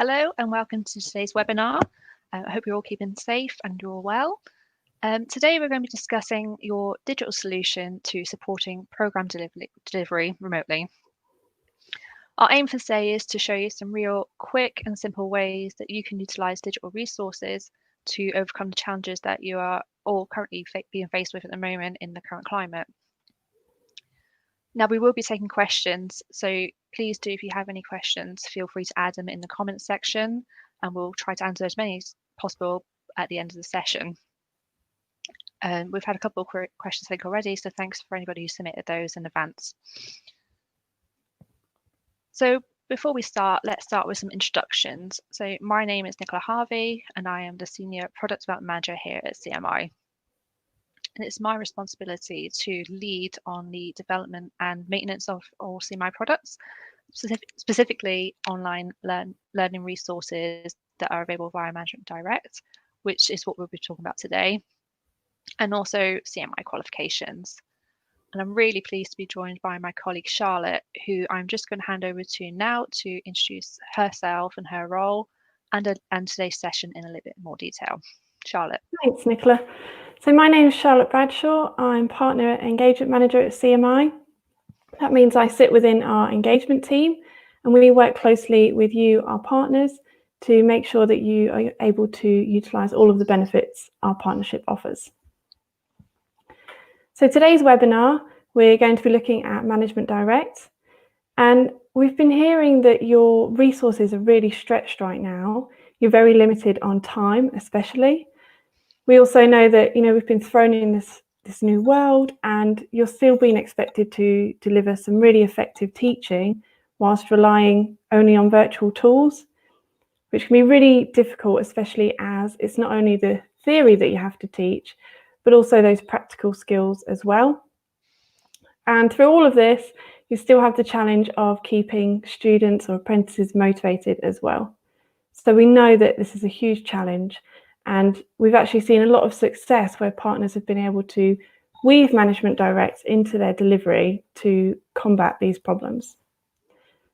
Hello and welcome to today's webinar. I hope you're all keeping safe and you're all well. Today we're going to be discussing your digital solution to supporting program delivery remotely. Our aim for today is to show you some real quick and simple ways that you can utilize digital resources to overcome the challenges that you are all currently being faced with at the moment in the current climate. Now we will be taking questions, so please do, if you have any questions, feel free to add them in the comments section and we'll try to answer as many as possible at the end of the session. We've had a couple of questions I think already, so thanks for anybody who submitted those in advance. So before we start, let's start with some introductions. So my name is Nicola Harvey and I am the Senior Product Development Manager here at CMI. And it's my responsibility to lead on the development and maintenance of all CMI products, specifically online learning resources that are available via ManagmentDirect, which is what we'll be talking about today, and also CMI qualifications. And I'm really pleased to be joined by my colleague Charlotte, who I'm just going to hand over to now to introduce herself and her role and today's session in a little bit more detail. Charlotte. Thanks, Nicola. So my name is Charlotte Bradshaw. I'm Partner Engagement Manager at CMI. That means I sit within our engagement team and we work closely with you, our partners, to make sure that you are able to utilise all of the benefits our partnership offers. So today's webinar, we're going to be looking at ManagementDirect, and we've been hearing that your resources are really stretched right now. You're very limited on time, especially. We also know that, we've been thrown in this new world and you're still being expected to deliver some really effective teaching whilst relying only on virtual tools, which can be really difficult, especially as it's not only the theory that you have to teach, but also those practical skills as well. And through all of this, you still have the challenge of keeping students or apprentices motivated as well. So we know that this is a huge challenge. And we've actually seen a lot of success where partners have been able to weave ManagementDirect into their delivery to combat these problems.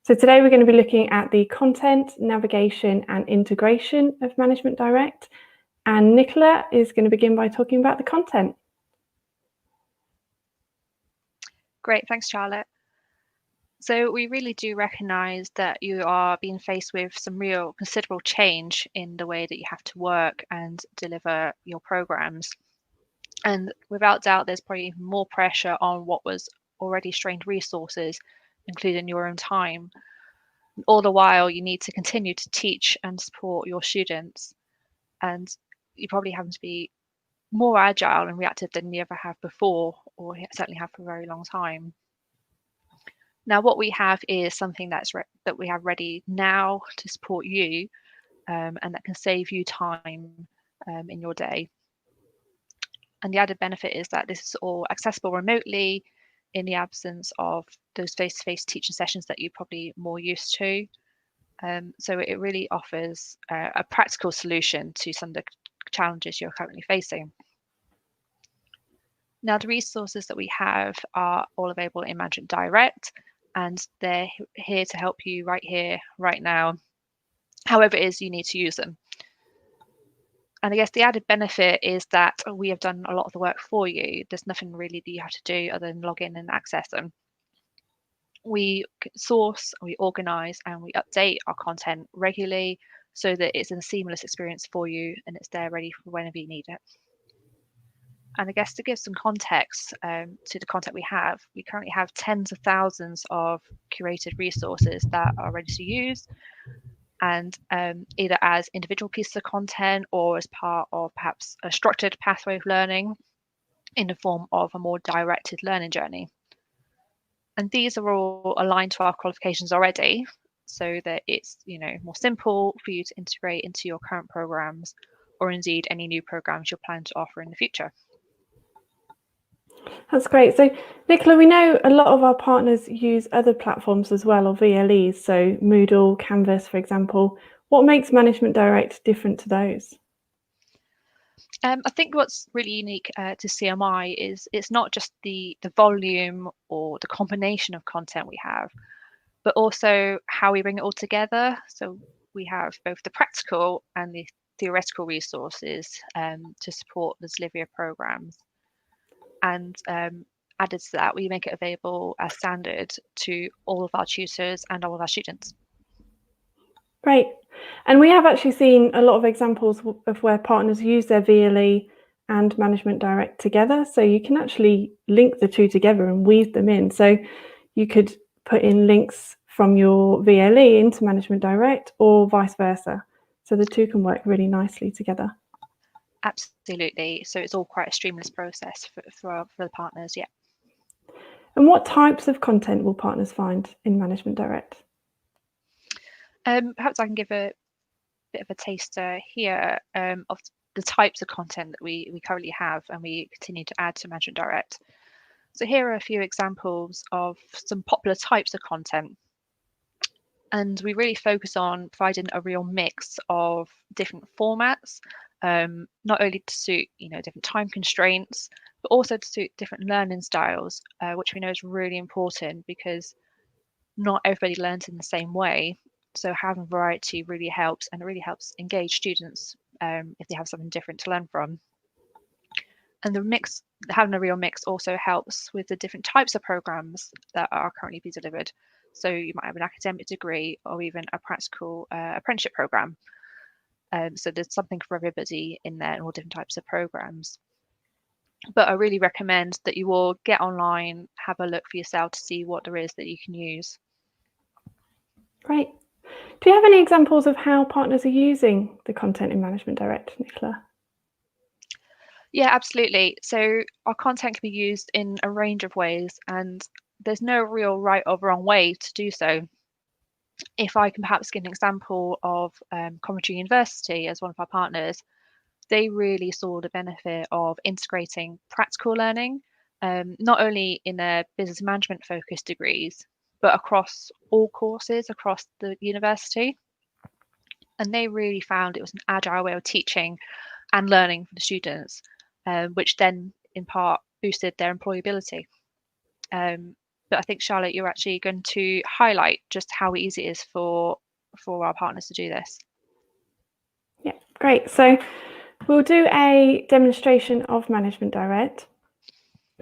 So today we're going to be looking at the content, navigation and integration of ManagementDirect. And Nicola is going to begin by talking about the content. Great, thanks Charlotte. So we really do recognise that you are being faced with some real considerable change in the way that you have to work and deliver your programmes. And without doubt, there's probably even more pressure on what was already strained resources, including your own time. And all the while, you need to continue to teach and support your students. And you probably have to be more agile and reactive than you ever have before, or certainly have for a very long time. Now, what we have is something that we have ready now to support you, and that can save you time in your day. And the added benefit is that this is all accessible remotely in the absence of those face-to-face teaching sessions that you're probably more used to. So it really offers a practical solution to some of the challenges you're currently facing. Now, the resources that we have are all available in ManagementDirect, and they're here to help you right here, right now, however it is you need to use them. And I guess the added benefit is that we have done a lot of the work for you. There's nothing really that you have to do other than log in and access them. We source, we organise and we update our content regularly so that it's a seamless experience for you and it's there ready for whenever you need it. And I guess to give some context to the content we currently have tens of thousands of curated resources that are ready to use, and either as individual pieces of content or as part of perhaps a structured pathway of learning in the form of a more directed learning journey. And these are all aligned to our qualifications already, so that it's more simple for you to integrate into your current programs, or indeed any new programs you're planning to offer in the future. That's great. So Nicola, we know a lot of our partners use other platforms as well, or VLEs, so Moodle, Canvas, for example. What makes ManagementDirect different to those? I think what's really unique to CMI is it's not just the volume or the combination of content we have, but also how we bring it all together. So we have both the practical and the theoretical resources to support the delivery of programs. And added to that, we make it available as standard to all of our tutors and all of our students. Great. And we have actually seen a lot of examples of where partners use their VLE and ManagementDirect together. So you can actually link the two together and weave them in. So you could put in links from your VLE into ManagementDirect or vice versa. So the two can work really nicely together. Absolutely. So it's all quite a streamless process for the partners, yeah. And what types of content will partners find in ManagementDirect? Perhaps I can give a bit of a taster here of the types of content that we currently have and we continue to add to ManagementDirect. So here are a few examples of some popular types of content. And we really focus on providing a real mix of different formats, not only to suit different time constraints, but also to suit different learning styles, which we know is really important because not everybody learns in the same way. So having variety really helps, and it really helps engage students if they have something different to learn from. And having a real mix also helps with the different types of programs that are currently being delivered. So you might have an academic degree or even a practical apprenticeship program. So there's something for everybody in there and all different types of programs. But I really recommend that you all get online, have a look for yourself to see what there is that you can use. Great. Do you have any examples of how partners are using the content in ManagementDirect, Nicola? Yeah, absolutely. So our content can be used in a range of ways, and there's no real right or wrong way to do so. If I can perhaps give an example of Coventry University as one of our partners, they really saw the benefit of integrating practical learning, not only in their business management focused degrees, but across all courses across the university. And they really found it was an agile way of teaching and learning for the students, which then in part boosted their employability. But I think, Charlotte, you're actually going to highlight just how easy it is for our partners to do this. Yeah, great. So we'll do a demonstration of ManagementDirect.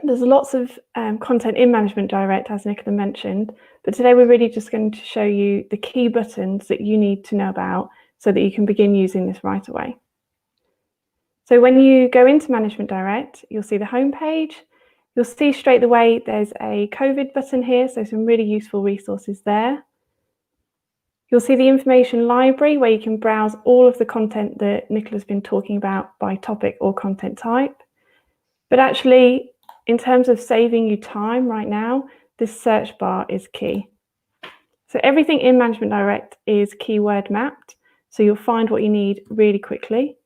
There's lots of content in ManagementDirect, as Nicola mentioned, but today we're really just going to show you the key buttons that you need to know about so that you can begin using this right away. So when you go into ManagementDirect, you'll see the home page. You'll see straight away there's a COVID button here, so some really useful resources there. You'll see the information library where you can browse all of the content that Nicola's been talking about by topic or content type. But actually, in terms of saving you time right now, this search bar is key. So everything in ManagementDirect is keyword mapped, so you'll find what you need really quickly.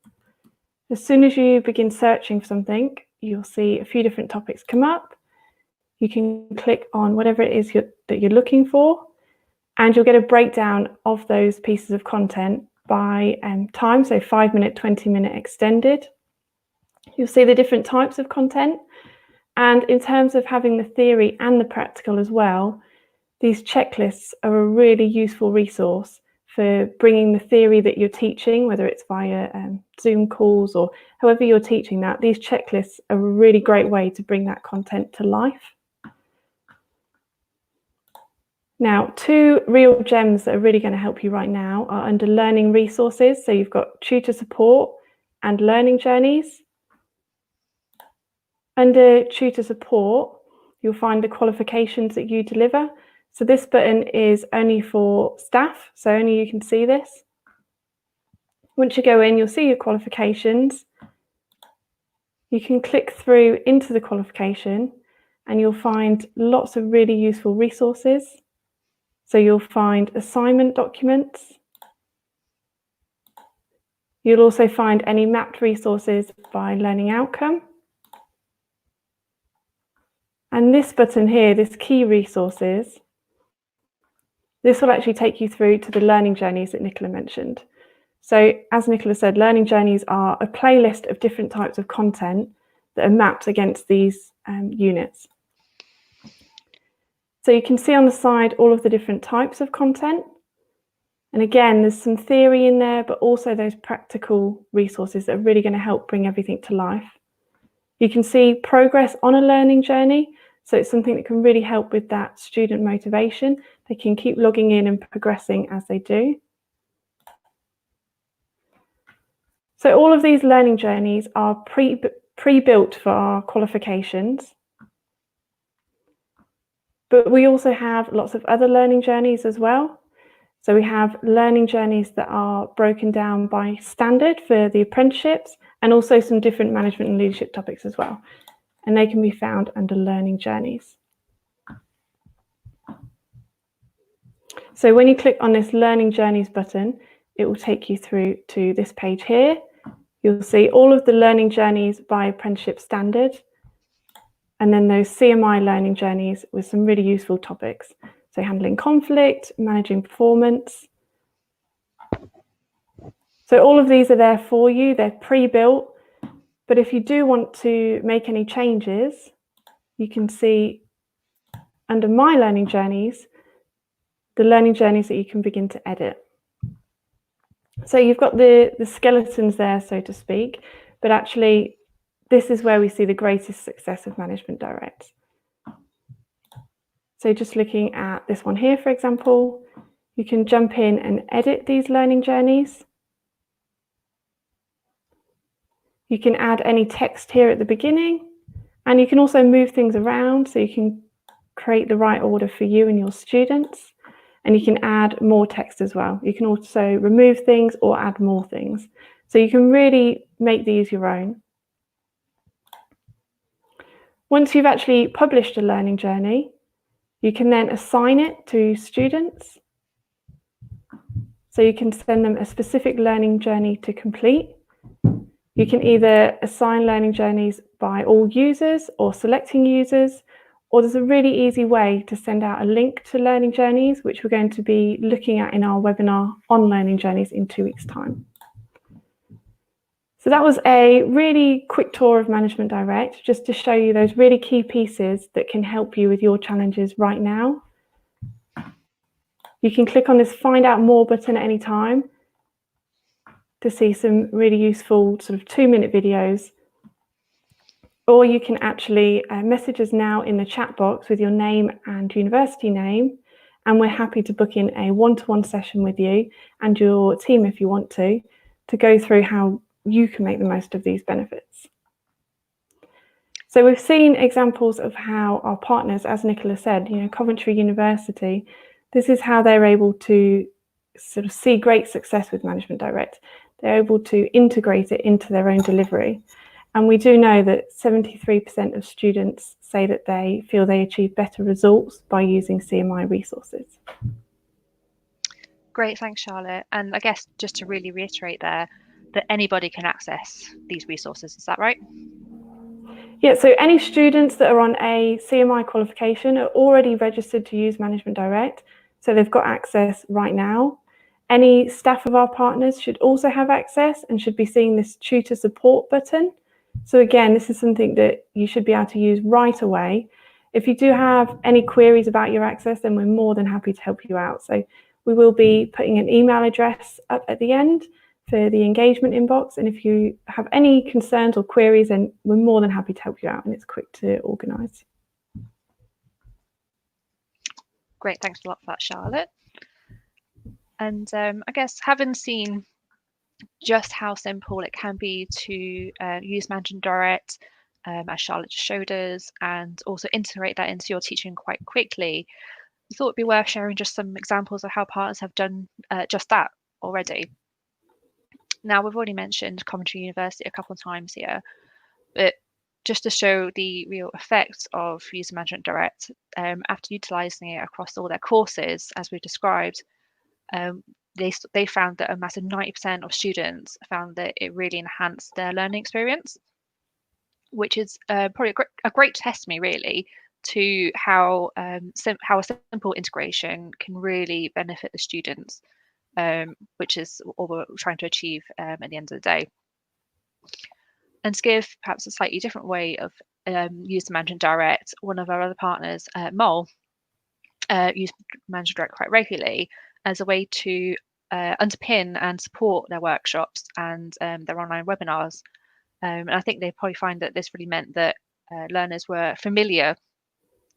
As soon as you begin searching for something, you'll see a few different topics come up. You can click on whatever it is that you're looking for, and you'll get a breakdown of those pieces of content by time, so 5-minute, 20-minute extended. You'll see the different types of content, and in terms of having the theory and the practical as well, these checklists are a really useful resource for bringing the theory that you're teaching, whether it's via Zoom calls or however you're teaching that. These checklists are a really great way to bring that content to life. Now, two real gems that are really going to help you right now are under learning resources. So you've got tutor support and learning journeys. Under tutor support, you'll find the qualifications that you deliver. So this button is only for staff, so only you can see this. Once you go in, you'll see your qualifications. You can click through into the qualification and you'll find lots of really useful resources. So you'll find assignment documents. You'll also find any mapped resources by learning outcome. And this button here, this key resources, this will actually take you through to the learning journeys that Nicola mentioned. So as Nicola said, learning journeys are a playlist of different types of content that are mapped against these units. So you can see on the side all of the different types of content. And again, there's some theory in there, but also those practical resources that are really going to help bring everything to life. You can see progress on a learning journey. So it's something that can really help with that student motivation. They can keep logging in and progressing as they do. So all of these learning journeys are pre-built for our qualifications. But we also have lots of other learning journeys as well. So we have learning journeys that are broken down by standard for the apprenticeships, and also some different management and leadership topics as well. And they can be found under learning journeys. So when you click on this learning journeys button, it will take you through to this page here. You'll see all of the learning journeys by apprenticeship standard, and then those CMI learning journeys with some really useful topics. So handling conflict, managing performance. So all of these are there for you, they're pre-built, but if you do want to make any changes, you can see under My Learning Journeys, the learning journeys that you can begin to edit. So you've got the skeletons there, so to speak, but actually this is where we see the greatest success of ManagementDirect. So just looking at this one here, for example, you can jump in and edit these learning journeys. You can add any text here at the beginning, and you can also move things around so you can create the right order for you and your students, and you can add more text as well. You can also remove things or add more things. So you can really make these your own. Once you've actually published a learning journey, you can then assign it to students. So you can send them a specific learning journey to complete. You can either assign learning journeys by all users or selecting users, or there's a really easy way to send out a link to learning journeys, which we're going to be looking at in our webinar on learning journeys in 2 weeks' time. So that was a really quick tour of ManagementDirect, just to show you those really key pieces that can help you with your challenges right now. You can click on this Find Out More button at any time to see some really useful sort of 2-minute videos. Or you can actually message us now in the chat box with your name and university name, and we're happy to book in a one-to-one session with you and your team if you want to go through how you can make the most of these benefits. So we've seen examples of how our partners, as Nicola said, Coventry University, this is how they're able to sort of see great success with ManagementDirect. They're able to integrate it into their own delivery. And we do know that 73% of students say that they feel they achieve better results by using CMI resources. Great, thanks, Charlotte. And I guess just to really reiterate there, that anybody can access these resources, is that right? Yeah, so any students that are on a CMI qualification are already registered to use ManagementDirect, so they've got access right now. Any staff of our partners should also have access and should be seeing this tutor support button. So again, this is something that you should be able to use right away. If you do have any queries about your access, then we're more than happy to help you out. So we will be putting an email address up at the end for the engagement inbox. And if you have any concerns or queries, then we're more than happy to help you out, and it's quick to organise. Great, thanks a lot for that, Charlotte. And I guess having seen just how simple it can be to use ManagementDirect, as Charlotte just showed us, and also integrate that into your teaching quite quickly, I thought it'd be worth sharing just some examples of how partners have done just that already. Now, we've already mentioned Coventry University a couple of times here, but just to show the real effects of using ManagementDirect, after utilising it across all their courses, as we've described, they found that a massive 90% of students found that it really enhanced their learning experience, which is probably a great testimony, really, to how a simple integration can really benefit the students, which is all we're trying to achieve at the end of the day. And to give perhaps a slightly different way of using ManagementDirect, one of our other partners, Mole, use ManagementDirect quite regularly as a way to underpin and support their workshops and their online webinars. And I think they probably find that this really meant that learners were familiar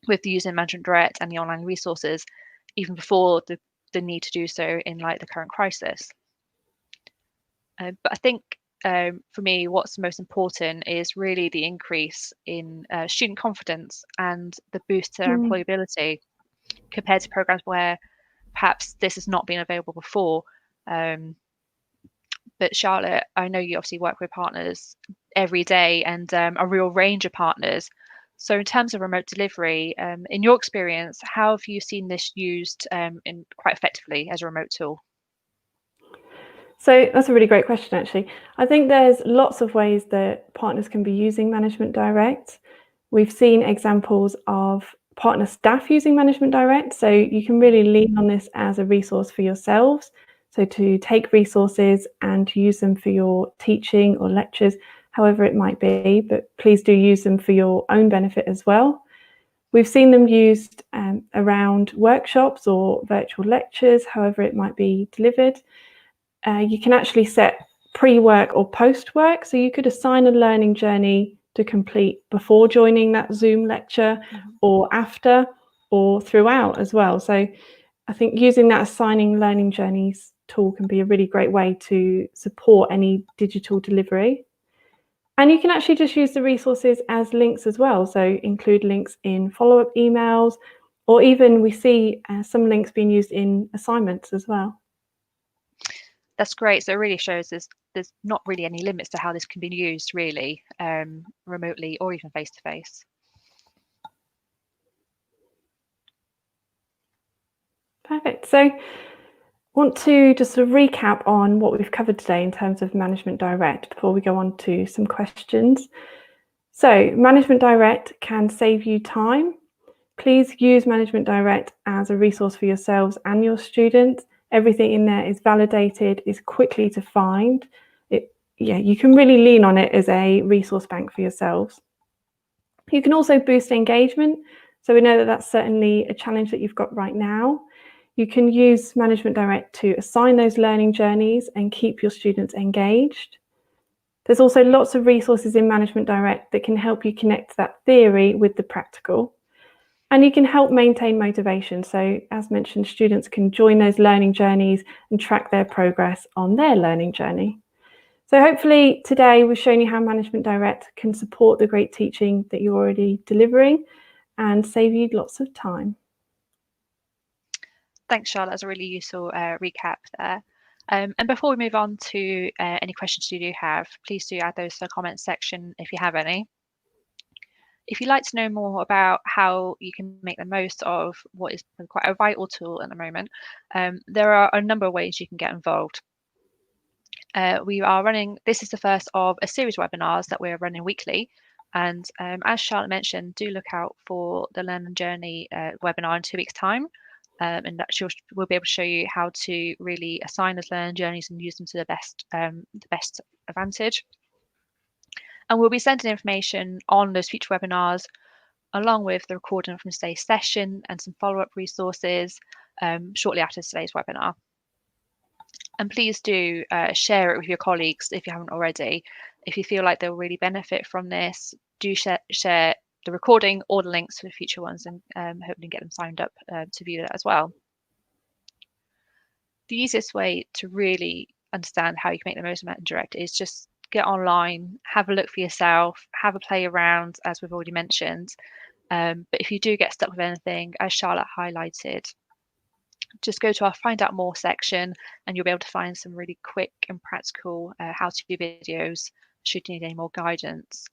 with using ManagementDirect and the online resources even before the need to do so in like the current crisis. But I think for me, what's most important is really the increase in student confidence and the boost to their employability compared to programs where perhaps this has not been available before. But Charlotte, I know you obviously work with partners every day and a real range of partners. So in terms of remote delivery, in your experience, how have you seen this used in quite effectively as a remote tool? So that's a really great question, actually. I think there's lots of ways that partners can be using ManagementDirect. We've seen examples of partner staff using ManagementDirect, so you can really lean on this as a resource for yourselves. So to take resources and to use them for your teaching or lectures, however it might be, but please do use them for your own benefit as well. We've seen them used around workshops or virtual lectures, however it might be delivered. You can actually set pre-work or post-work, so you could assign a learning journey to complete before joining that Zoom lecture or after or throughout as well. So I think using that assigning learning journeys tool can be a really great way to support any digital delivery. And you can actually just use the resources as links as well. So include links in follow-up emails, or even we see some links being used in assignments as well. That's great. So it really shows there's not really any limits to how this can be used really, remotely or even face-to-face. Perfect. So I want to just sort of recap on what we've covered today in terms of ManagementDirect before we go on to some questions. So ManagementDirect can save you time. Please use ManagementDirect as a resource for yourselves and your students. Everything in there is validated, is quickly to find. You can really lean on it as a resource bank for yourselves. You can also boost engagement. So we know that that's certainly a challenge that you've got right now. You can use ManagementDirect to assign those learning journeys and keep your students engaged. There's also lots of resources in ManagementDirect that can help you connect that theory with the practical. And you can help maintain motivation. So as mentioned, students can join those learning journeys and track their progress on their learning journey. So hopefully today we've shown you how ManagementDirect can support the great teaching that you're already delivering and save you lots of time. Thanks, Charlotte. That's a really useful recap there. And before we move on to any questions you do have, please do add those to the comments section if you have any. If you'd like to know more about how you can make the most of what is quite a vital tool at the moment, there are a number of ways you can get involved. We are running, this is the first of a series of webinars that we're running weekly. And as Charlotte mentioned, do look out for the Learn and Journey webinar in 2 weeks' time. And that we'll be able to show you how to really assign those learning journeys and use them to the best advantage. And we'll be sending information on those future webinars, along with the recording from today's session and some follow-up resources shortly after today's webinar. And please do share it with your colleagues if you haven't already. If you feel like they'll really benefit from this, do share the recording or the links for the future ones, and hopefully get them signed up to view that as well. The easiest way to really understand how you can make the most of ManagementDirect is just get online, have a look for yourself, have a play around, as we've already mentioned. But if you do get stuck with anything, as Charlotte highlighted, just go to our Find Out More section and you'll be able to find some really quick and practical how-to videos should you need any more guidance.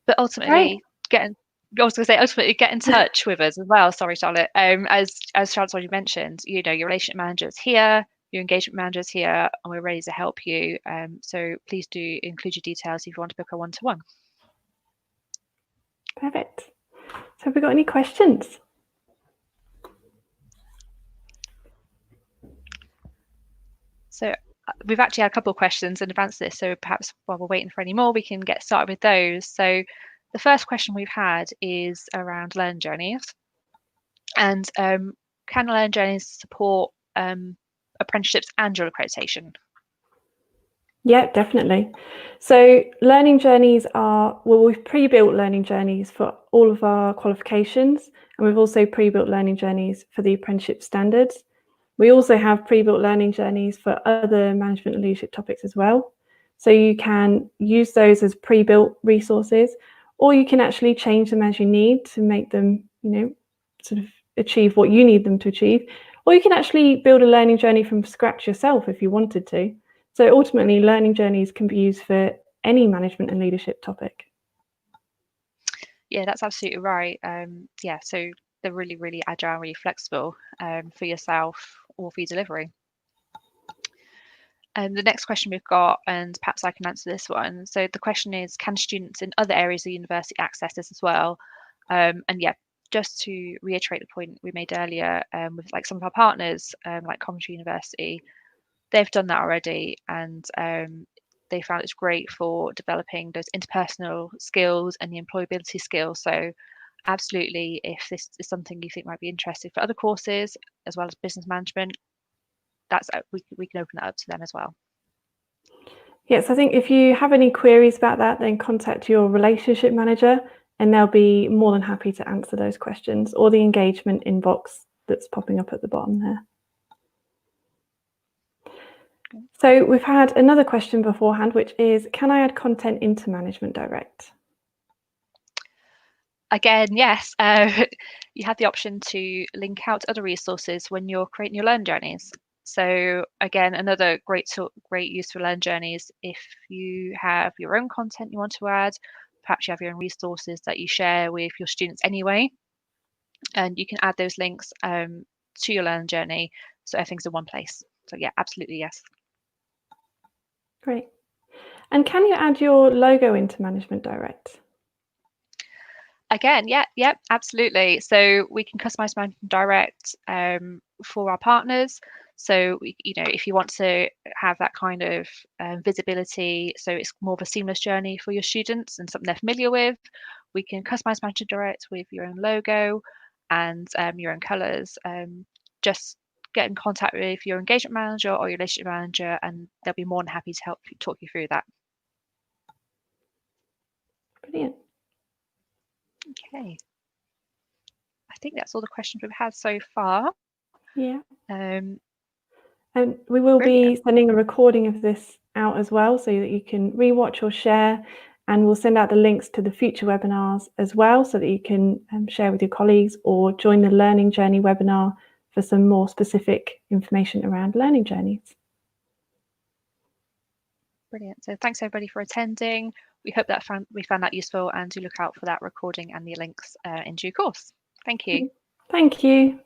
But ultimately, get in touch with us as well. Sorry, Charlotte. As Charlotte's already mentioned, you know, your relationship manager's here, your engagement manager's here, and we're ready to help you. So please do include your details if you want to book a one-to-one. Perfect. So have we got any questions? So we've actually had a couple of questions in advance of this, so perhaps while we're waiting for any more, we can get started with those. So the first question we've had is around learning journeys. And can learning journeys support apprenticeships and your accreditation? Yeah, definitely. So learning journeys we've pre-built learning journeys for all of our qualifications, and we've also pre-built learning journeys for the apprenticeship standards. We also have pre-built learning journeys for other management and leadership topics as well. So you can use those as pre-built resources, or you can actually change them as you need to make them, sort of achieve what you need them to achieve. Or you can actually build a learning journey from scratch yourself if you wanted to. So ultimately, learning journeys can be used for any management and leadership topic. Yeah, that's absolutely right. So they're really, really agile, really flexible for yourself or for your delivery. And the next question we've got, and perhaps I can answer this one. So the question is, can students in other areas of the university access this as well? And yeah, just to reiterate the point we made earlier, with like some of our partners, like Coventry University, they've done that already, and they found it's great for developing those interpersonal skills and the employability skills. So absolutely, if this is something you think might be interesting for other courses as well as business management, we can open that up to them as well. Yes, I think if you have any queries about that, then contact your relationship manager and they'll be more than happy to answer those questions, or the engagement inbox that's popping up at the bottom there. So we've had another question beforehand, which is, can I add content into ManagementDirect? Again, yes, you have the option to link out to other resources when you're creating your learn journeys. So again, another great use for learn journeys. If you have your own content you want to add, perhaps you have your own resources that you share with your students anyway, and you can add those links to your learn journey so everything's in one place. So yeah, absolutely yes. Great. And can you add your logo into ManagementDirect? Again, yeah, absolutely. So we can customize ManagementDirect for our partners. So if you want to have that kind of visibility, so it's more of a seamless journey for your students and something they're familiar with, we can customize ManagementDirect with your own logo and your own colors. Just get in contact with your engagement manager or your relationship manager, and they'll be more than happy to help talk you through that. Brilliant. Okay. I think that's all the questions we've had so far. Yeah. And we will brilliant. be sending a recording of this out as well, so that you can rewatch or share, and we'll send out the links to the future webinars as well, so that you can share with your colleagues or join the Learning Journey webinar for some more specific information around learning journeys. Brilliant. So thanks everybody for attending. We hope that we found that useful, and do look out for that recording and the links in due course. Thank you. Thank you.